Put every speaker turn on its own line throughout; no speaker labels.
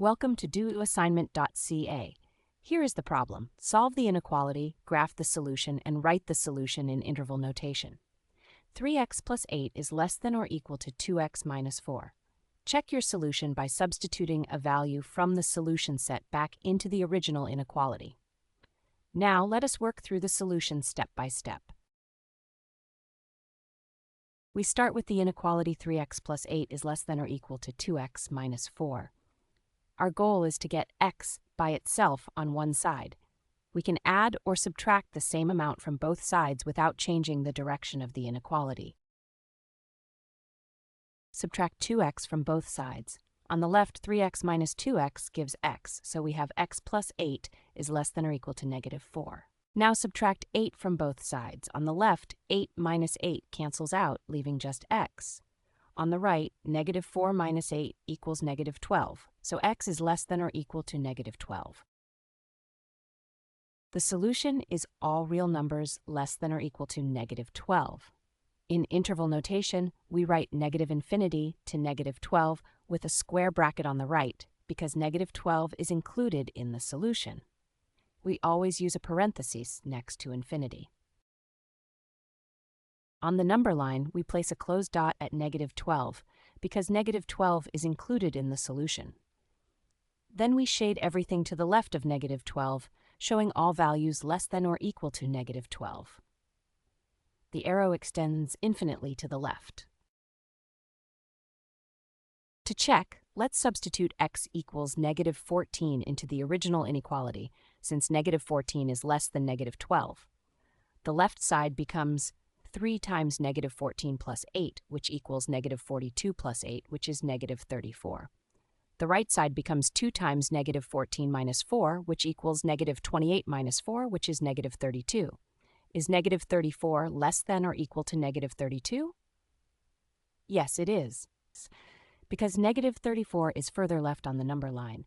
Welcome to doassignment-ca. Here is the problem. Solve the inequality, graph the solution, and write the solution in interval notation. 3x plus 8 is less than or equal to 2x minus 4. Check your solution by substituting a value from the solution set back into the original inequality. Now let us work through the solution step by step. We start with the inequality 3x plus 8 is less than or equal to 2x minus 4. Our goal is to get x by itself on one side. We can add or subtract the same amount from both sides without changing the direction of the inequality. Subtract 2x from both sides. On the left, 3x minus 2x gives x, so we have x plus 8 is less than or equal to negative 4. Now subtract 8 from both sides. On the left, 8 minus 8 cancels out, leaving just x. On the right, negative 4 minus 8 equals negative 12, so x is less than or equal to negative 12. The solution is all real numbers less than or equal to negative 12. In interval notation, we write negative infinity to negative 12 with a square bracket on the right, because negative 12 is included in the solution. We always use a parenthesis next to infinity. On the number line, we place a closed dot at negative 12, because negative 12 is included in the solution. Then we shade everything to the left of negative 12, showing all values less than or equal to negative 12. The arrow extends infinitely to the left. To check, let's substitute x equals negative 14 into the original inequality, since negative 14 is less than negative 12. The left side becomes 3 times negative 14 plus 8, which equals negative 42 plus 8, which is negative 34. The right side becomes 2 times negative 14 minus 4, which equals negative 28 minus 4, which is negative 32. Is negative 34 less than or equal to negative 32? Yes, it is. Because negative 34 is further left on the number line,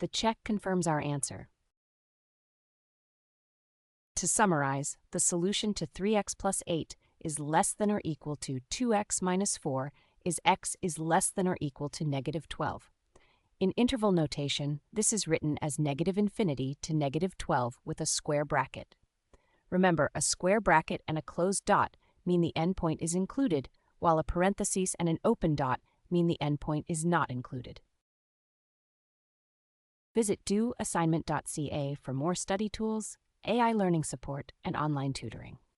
the check confirms our answer. To summarize, the solution to 3x plus 8 is less than or equal to 2x minus 4 is x is less than or equal to negative 12. In interval notation, this is written as negative infinity to negative 12 with a square bracket. Remember, a square bracket and a closed dot mean the endpoint is included, while a parenthesis and an open dot mean the endpoint is not included. Visit doassignment.ca for more study tools, AI learning support, and online tutoring.